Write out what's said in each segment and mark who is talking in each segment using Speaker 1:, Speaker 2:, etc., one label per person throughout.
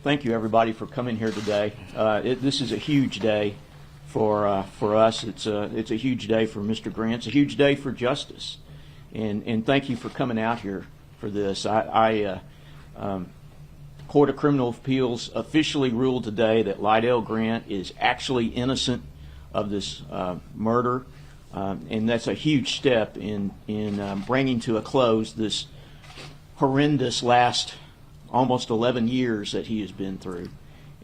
Speaker 1: Thank you, everybody, for coming here today. This is a huge day for us. It's a huge day for Mr. Grant. It's a huge day for justice, and thank you for coming out here for this. Court of Criminal Appeals officially ruled today that Lydell Grant is actually innocent of this murder, and that's a huge step in bringing to a close this horrendous last almost 11 years that he has been through.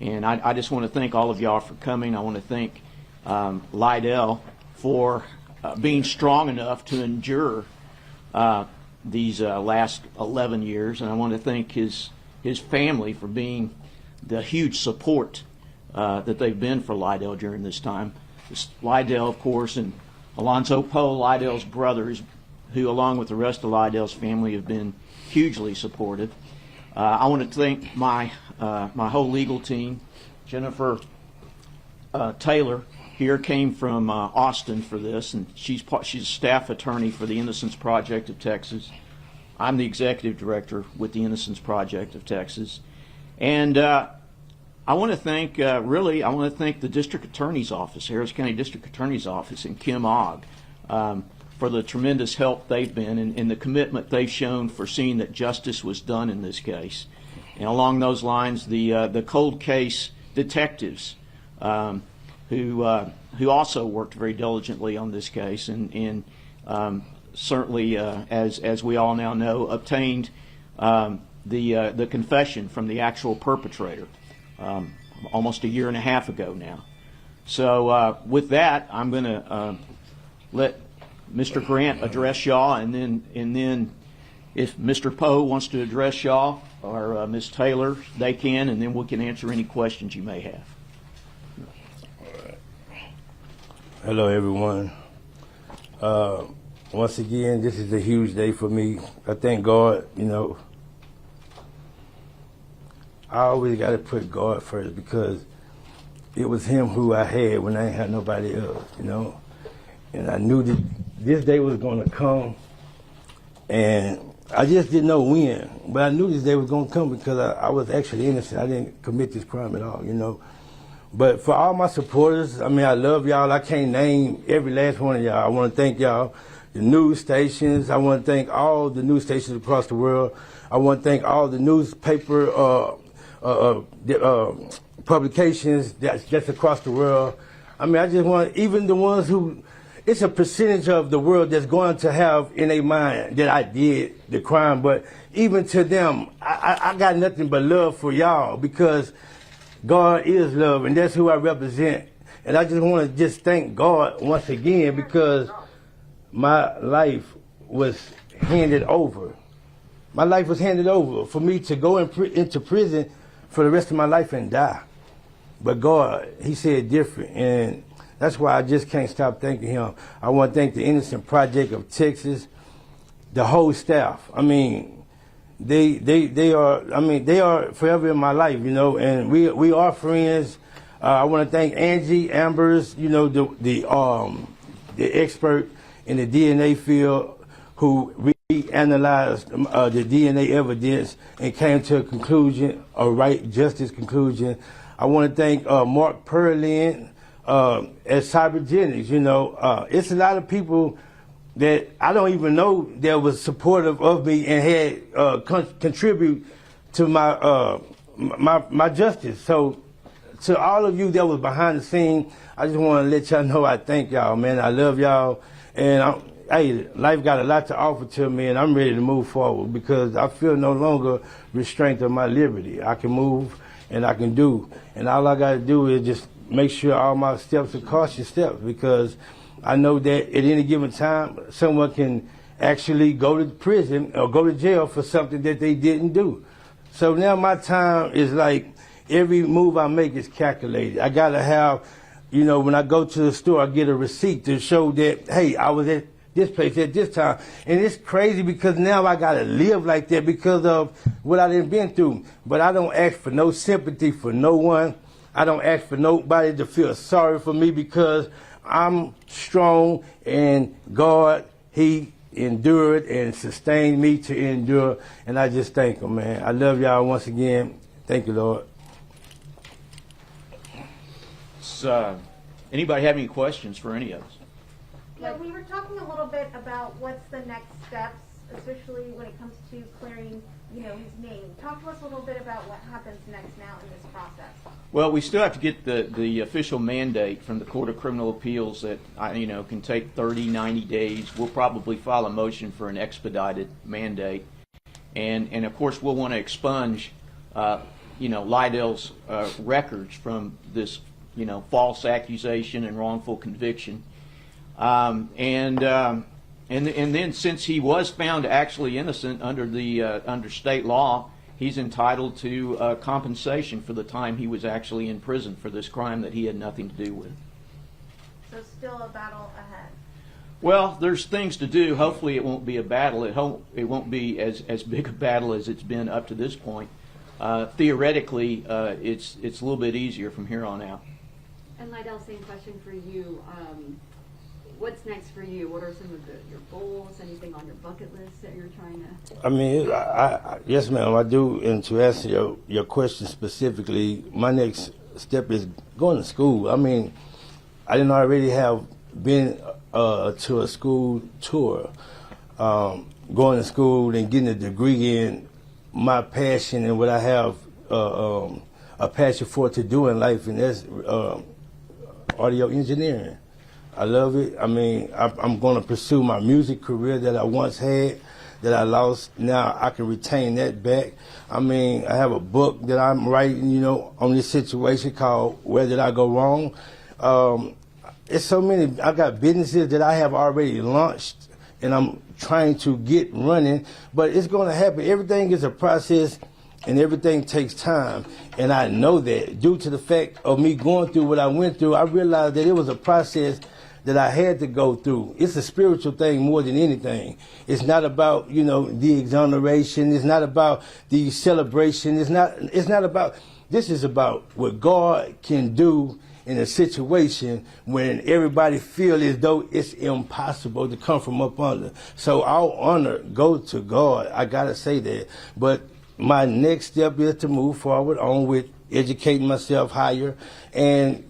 Speaker 1: And I just want to thank all of y'all for coming. I want to thank Lydell for being strong enough to endure these last 11 years, and I want to thank his family for being the huge support that they've been for Lydell during this time. Lydell, of course, and Alonzo Poe, Lydell's brothers, who along with the rest of Lydell's family have been hugely supportive. I want to thank my whole legal team. Jennifer Taylor here came from Austin for this, and she's a staff attorney for the Innocence Project of Texas. I'm the executive director with the Innocence Project of Texas, and I want to thank the District Attorney's Office, Harris County District Attorney's Office, and Kim Ogg for the tremendous help they've been and the commitment they've shown for seeing that justice was done in this case. And along those lines, the cold case detectives who also worked very diligently on this case and certainly, as we all now know, obtained the confession from the actual perpetrator almost a year and a half ago now. So with that, I'm going to let Mr. Grant address y'all, and then if Mr. Poe wants to address y'all or Ms. Taylor, they can, and then we can answer any questions you may have.
Speaker 2: Hello, everyone. Once again, this is a huge day for me. I thank God. I always got to put God first because it was Him who I had when I ain't had nobody else, And I knew that this day was going to come, and I just didn't know when. But I knew this day was going to come because I was actually innocent. I didn't commit this crime at all, But for all my supporters, I love y'all. I can't name every last one of y'all. I want to thank y'all, the news stations. I want to thank all the news stations across the world. I want to thank all the newspaper publications that's across the world. I just want, even the ones who, it's a percentage of the world that's going to have in their mind that I did the crime, but even to them, I got nothing but love for y'all because God is love, and that's who I represent. And I just want to thank God once again because my life was handed over. My life was handed over for me to go into prison for the rest of my life and die. But God, He said different, and that's why I just can't stop thanking Him. I want to thank the Innocence Project of Texas, the whole staff. They are forever in my life, and we are friends. I want to thank Angie Ambers, the expert in the DNA field who reanalyzed the DNA evidence and came to a conclusion, a right justice conclusion. I want to thank Mark Perlin at Cybergenics. It's a lot of people that I don't even know that was supportive of me and had contribute to my justice. So to all of you that was behind the scene, I just want to let y'all know I thank y'all, man. I love y'all, and life got a lot to offer to me, and I'm ready to move forward because I feel no longer restraint of my liberty. I can move and I can do, and all I got to do is just make sure all my steps are cautious steps because I know that at any given time, someone can actually go to prison or go to jail for something that they didn't do. So now my time is like every move I make is calculated. I got to have, when I go to the store, I get a receipt to show that, hey, I was at this place at this time. And it's crazy because now I got to live like that because of what I done been through. But I don't ask for no sympathy for no one. I don't ask for nobody to feel sorry for me because I'm strong, and God, He endured and sustained me to endure, and I just thank Him, man. I love y'all once again. Thank you, Lord.
Speaker 1: Anybody have any questions for any of us?
Speaker 3: Yeah, we were talking a little bit about what's the next steps, especially when it comes to clearing, his name. Talk to us a little bit about what happens next now in this process.
Speaker 1: Well, we still have to get the official mandate from the Court of Criminal Appeals that, can take 30, 90 days. We'll probably file a motion for an expedited mandate. And of course, we'll want to expunge, Lydell's records from this, false accusation and wrongful conviction. And then since he was found actually innocent under state law, he's entitled to compensation for the time he was actually in prison for this crime that he had nothing to do with.
Speaker 3: So still a battle ahead.
Speaker 1: Well, there's things to do. Hopefully it won't be a battle. It won't be as big a battle as it's been up to this point. Theoretically, it's a little bit easier from here on out.
Speaker 4: And Lydell, same question for you. What's next for you? What are some of your goals? Anything on your bucket list that you're trying to?
Speaker 2: I mean, yes, ma'am, I do. And to answer your question specifically, my next step is going to school. I mean, I didn't already have been to a school tour, going to school and getting a degree in my passion and what I have a passion for to do in life, and that's audio engineering. I love it. I mean, I'm going to pursue my music career that I once had, that I lost. Now I can retain that back. I mean, I have a book that I'm writing, on this situation called Where Did I Go Wrong? It's so many. I got businesses that I have already launched, and I'm trying to get running, but it's going to happen. Everything is a process, and everything takes time. And I know that due to the fact of me going through what I went through, I realized that it was a process that I had to go through. It's a spiritual thing more than anything. It's not about, the exoneration. It's not about the celebration. It's not about, this is about what God can do in a situation when everybody feel as though it's impossible to come from up under. So our honor go to God. I gotta say that. But my next step is to move forward on with educating myself higher and,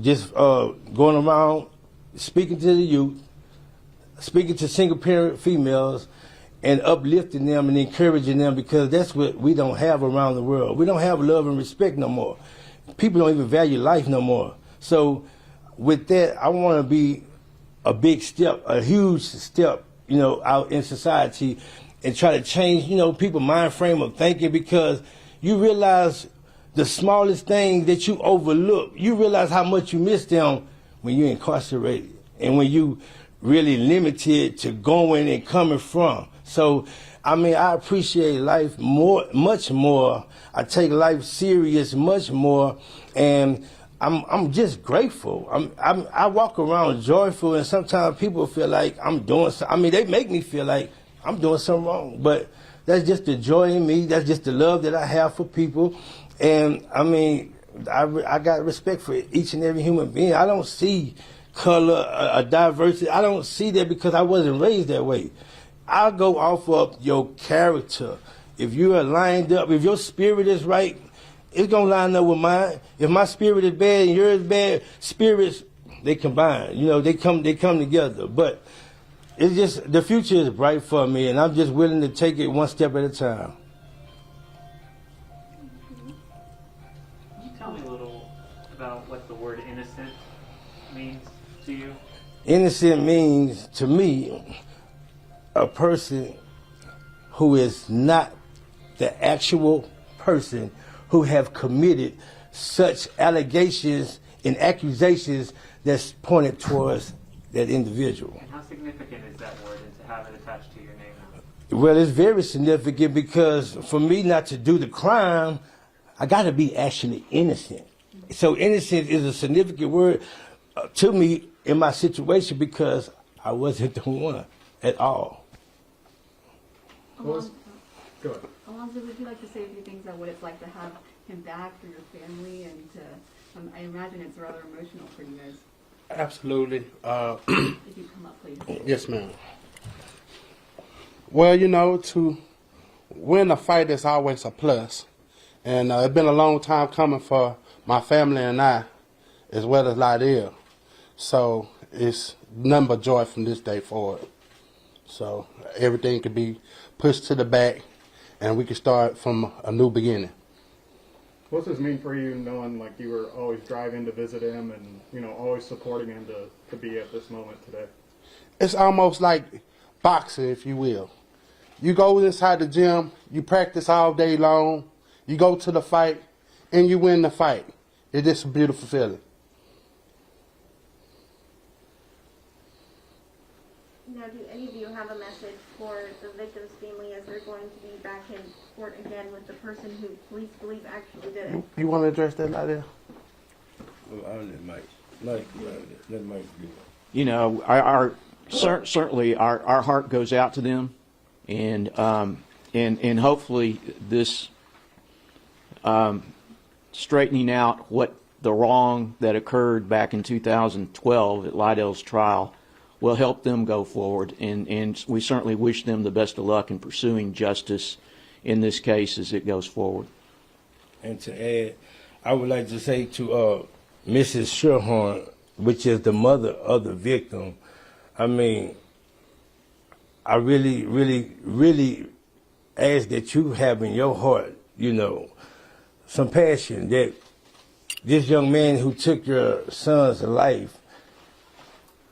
Speaker 2: just going around speaking to the youth, speaking to single parent females, and uplifting them and encouraging them, because that's what we don't have around the world. We don't have love and respect no more. People don't even value life no more. So with that, I want to be a big step, a huge step, out in society and try to change, people's mind frame of thinking, because you realize the smallest thing that you overlook, you realize how much you miss them when you're incarcerated and when you really limited to going and coming from. So, I mean, I appreciate life much more. I take life serious much more, and I'm just grateful. I walk around joyful, and sometimes people feel like I'm doing something. I mean, they make me feel like I'm doing something wrong, but that's just the joy in me. That's just the love that I have for people, and I mean, I got respect for each and every human being. I don't see color, a diversity. I don't see that because I wasn't raised that way. I go off of your character. If you are lined up, if your spirit is right, it's going to line up with mine. If my spirit is bad and yours is bad, spirits, they combine. They come together. But it's just, the future is bright for me, and I'm just willing to take it one step at a time.
Speaker 5: Tell me a little about what the word innocent means to you.
Speaker 2: Innocent means, to me, a person who is not the actual person who have committed such allegations and accusations that's pointed towards that individual.
Speaker 5: And how significant is that word and to have it attached to your name now?
Speaker 2: Well, it's very significant because for me not to do the crime, I got to be actually innocent. So innocent is a significant word to me in my situation because I wasn't the one at all.
Speaker 4: Alonzo, would you like to say a few things on what it's like to have him back for your family, and to, I imagine it's rather emotional for you guys.
Speaker 6: Absolutely.
Speaker 4: If you come up, please.
Speaker 6: Yes, ma'am. Well, to win a fight is always a plus. And it's been a long time coming for my family and I. as well as Lydell. So it's nothing but joy from this day forward. So everything can be pushed to the back, and we can start from a new beginning.
Speaker 7: What's this mean for you, knowing like you were always driving to visit him and always supporting him to be at this moment today?
Speaker 6: It's almost like boxing, if you will. You go inside the gym, you practice all day long, you go to the fight, and you win the fight. It's just a beautiful feeling.
Speaker 3: Now, do any of you have a message for the victim's family as they're going to be back in court again with the person who police believe actually did it?
Speaker 6: You want to address that, Lydell?
Speaker 2: Well, I'll let Mike. Let Mike do it.
Speaker 1: You know, certainly our heart goes out to them, and hopefully this straightening out what the wrong that occurred back in 2012 at Lydell's trial will help them go forward, and we certainly wish them the best of luck in pursuing justice in this case as it goes forward.
Speaker 2: And to add, I would like to say to Mrs. Sherhorn, which is the mother of the victim, I mean, I really, really, really ask that you have in your heart, some passion that this young man who took your son's life,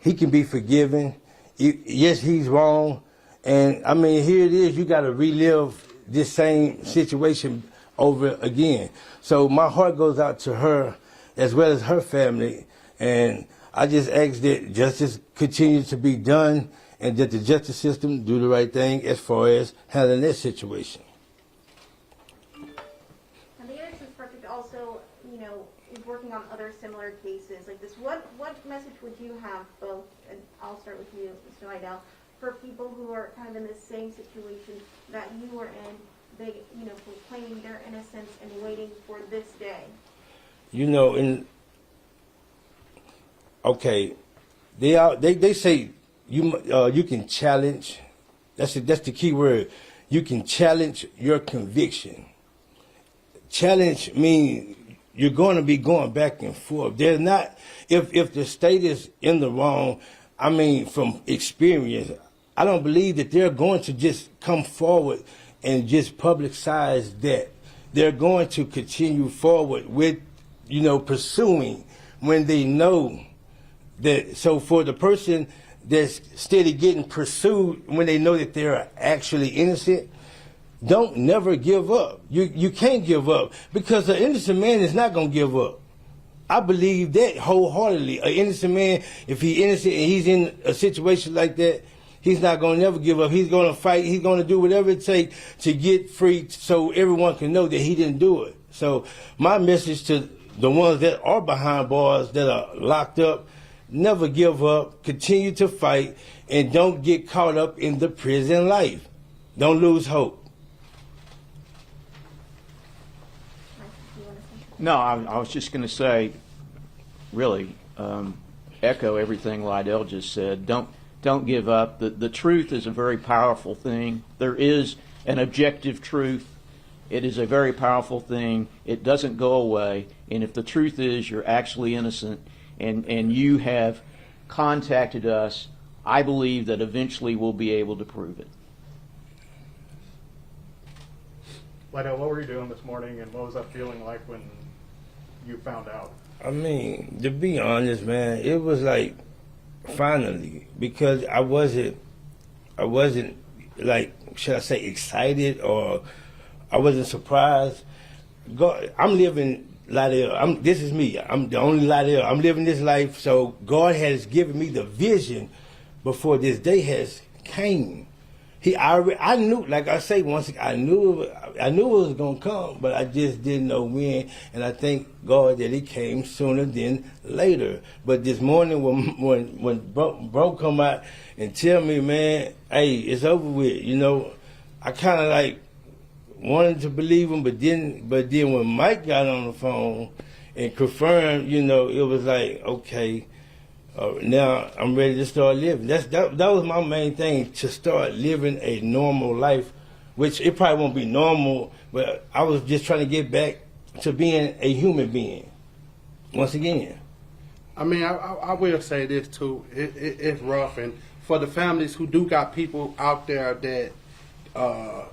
Speaker 2: he can be forgiven. Yes, he's wrong. And, I mean, here it is. You got to relive this same situation over again. So my heart goes out to her as well as her family. And I just ask that justice continue to be done and that the justice system do the right thing as far as handling that situation.
Speaker 3: And the Innocence Project also, is working on other similar cases like this. What message would you have, both, and I'll start with you, Mr. Lydell, for people who are kind of in the same situation that you were in, they, proclaiming their innocence and waiting for this day?
Speaker 2: They say you can challenge. That's the key word. You can challenge your conviction. Challenge means you're going to be going back and forth. There's not, if the state is in the wrong, I mean, from experience, I don't believe that they're going to just come forward and just publicize that. They're going to continue forward with, pursuing when they know that. So for the person that's steady getting pursued when they know that they're actually innocent, don't never give up. You can't give up because the innocent man is not going to give up. I believe that wholeheartedly. An innocent man, if he's innocent and he's in a situation like that, he's not going to never give up. He's going to fight. He's going to do whatever it takes to get free so everyone can know that he didn't do it. So my message to the ones that are behind bars, that are locked up, never give up, continue to fight, and don't get caught up in the prison life. Don't lose hope.
Speaker 1: No, I was just going to say, really, echo everything Lydell just said. Don't give up. The truth is a very powerful thing. There is an objective truth. It is a very powerful thing. It doesn't go away. And if the truth is you're actually innocent and you have contacted us, I believe that eventually we'll be able to prove it.
Speaker 7: Lydell, what were you doing this morning, and what was that feeling like when you found out?
Speaker 2: I mean, to be honest, man, it was like finally, because I wasn't like, should I say, excited, or I wasn't surprised. God, I'm living Lydell. This is me. I'm the only Lydell. I'm living this life. So God has given me the vision before this day has came. I knew, like I say, I knew it was gonna come, but I just didn't know when. And I thank God that it came sooner than later. But this morning, when bro come out and tell me, man, hey, it's over with. I kind of like wanted to believe him, but then when Mike got on the phone and confirmed, it was like, okay. Now I'm ready to start living. That was my main thing, to start living a normal life, which it probably won't be normal, but I was just trying to get back to being a human being once again.
Speaker 6: I mean, I will say this too. It's rough, and for the families who do got people out there that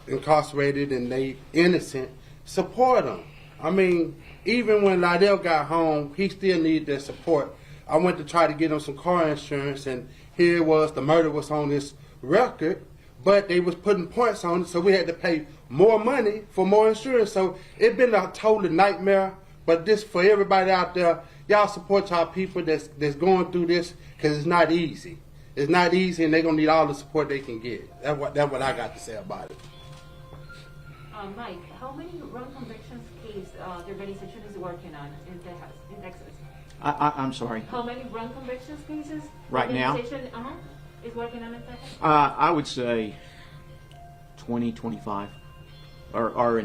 Speaker 6: incarcerated and they innocent, support them. I mean, even when Lydell got home, he still needed their support. I went to try to get him some car insurance, and here it was, the murder was on this record, but they was putting points on it, so we had to pay more money for more insurance. So it's been a total nightmare. But this, for everybody out there, y'all support y'all people that's going through this, because it's not easy. It's not easy, and they're gonna need all the support they can get. That's what I got to say about it.
Speaker 8: Mike, how many wrong convictions case the organization is working on in Texas?
Speaker 1: I'm sorry.
Speaker 8: How many wrong convictions cases
Speaker 1: Right
Speaker 8: the
Speaker 1: now?
Speaker 8: organization is working on in Texas?
Speaker 1: I would say 20, 25 are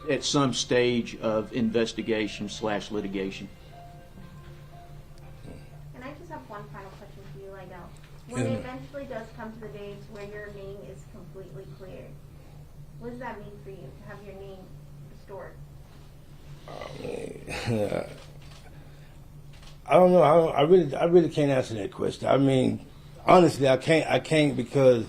Speaker 1: at some stage of investigation / litigation.
Speaker 3: And I just have one final question for you, Lydell. When it eventually does come to the days where your name is completely cleared, what does that mean for you to have your name restored?
Speaker 2: I don't know. I really can't answer that question. I mean, honestly, I can't because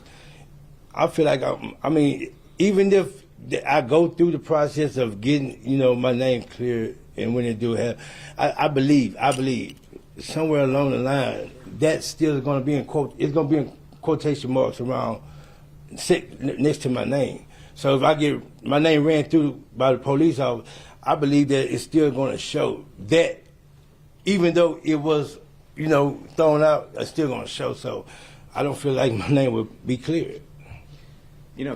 Speaker 2: I feel like I mean, even if I go through the process of getting, my name cleared, and when it do have, I believe somewhere along the line that still is going to be in quotation marks around next to my name. So if I get my name ran through by the police officer, I believe that it's still going to show that, even though it was, thrown out, it's still going to show. So I don't feel like my name would be cleared.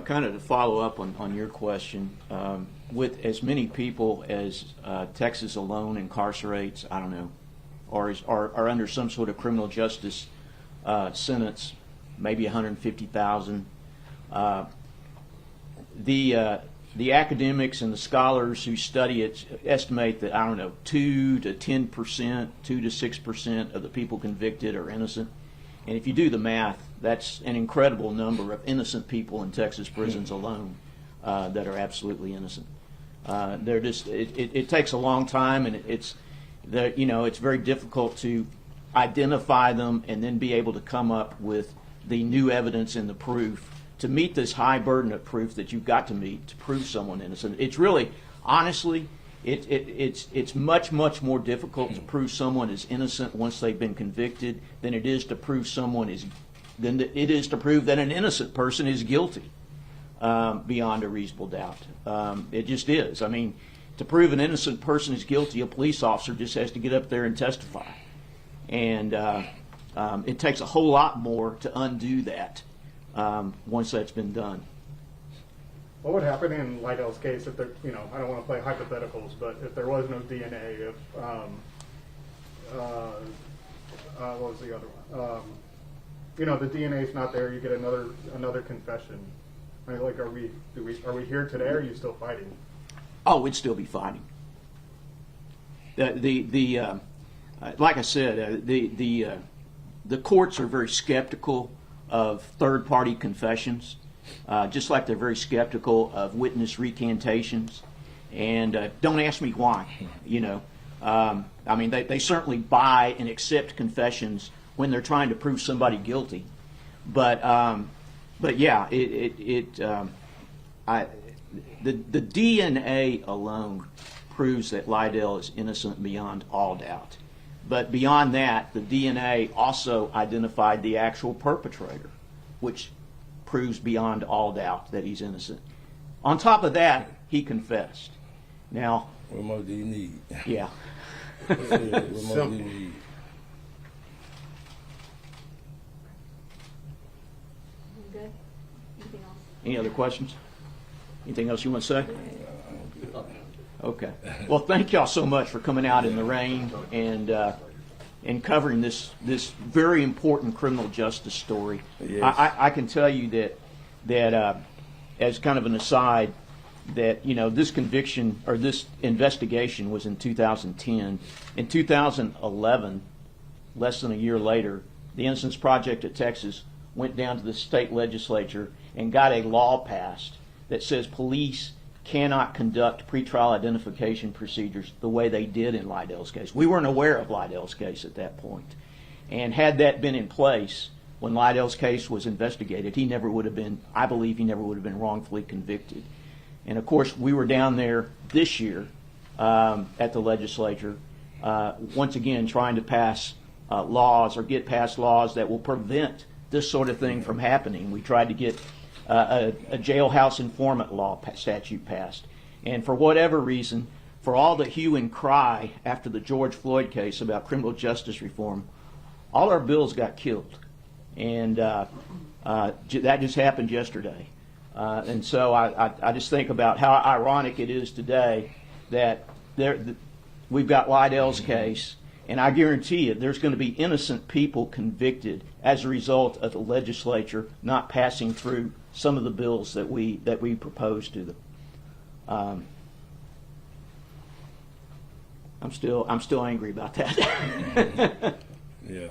Speaker 1: Kind of to follow up on your question, with as many people as Texas alone incarcerates, I don't know, or are under some sort of criminal justice sentence, maybe 150,000. The academics and the scholars who study it estimate that, 2 to 10%, 2 to 6% of the people convicted are innocent. And if you do the math, that's an incredible number of innocent people in Texas prisons alone that are absolutely innocent. It takes a long time, and it's very difficult to identify them and then be able to come up with the new evidence and the proof to meet this high burden of proof that you've got to meet to prove someone innocent. It's really, honestly, it's much more difficult to prove someone is innocent once they've been convicted than it is to prove that an innocent person is guilty beyond a reasonable doubt. It just is. I mean, to prove an innocent person is guilty, a police officer just has to get up there and testify, and it takes a whole lot more to undo that once that's been done.
Speaker 7: What would happen in Lydell's case if there, I don't want to play hypotheticals, but if there was no DNA, if, what was the other one? The DNA's not there, you get another confession. I mean, like, are we here today, or are you still fighting?
Speaker 1: Oh, we'd still be fighting. Like I said, the courts are very skeptical of third-party confessions, just like they're very skeptical of witness recantations. And don't ask me why. I mean, they certainly buy and accept confessions when they're trying to prove somebody guilty. But yeah, the DNA alone proves that Lydell is innocent beyond all doubt. But beyond that, the DNA also identified the actual perpetrator, which proves beyond all doubt that he's innocent. On top of that, he confessed. Now,
Speaker 2: What more do you need?
Speaker 1: yeah.
Speaker 2: What more do you need?
Speaker 4: Good? Anything else?
Speaker 1: Any other questions? Anything else you want to say? Okay. Well, thank y'all so much for coming out in the rain and covering this very important criminal justice story.
Speaker 2: Yes.
Speaker 1: I can tell you that as kind of an aside, that this conviction or this investigation was in 2010. In 2011, less than a year later, the Innocence Project of Texas went down to the state legislature and got a law passed that says police cannot conduct pretrial identification procedures the way they did in Lydell's case. We weren't aware of Lydell's case at that point. And had that been in place when Lydell's case was investigated, he never would have been, I believe he never would have been wrongfully convicted. And of course, we were down there this year at the legislature, once again trying to pass laws or get passed laws that will prevent this sort of thing from happening. We tried to get a jailhouse informant law statute passed. And for whatever reason, for all the hue and cry after the George Floyd case about criminal justice reform, all our bills got killed. And that just happened yesterday. And so I just think about how ironic it is today that we've got Lydell's case, and I guarantee you there's going to be innocent people convicted as a result of the legislature not passing through some of the bills that we proposed to them. I'm still angry about that.
Speaker 2: Yeah.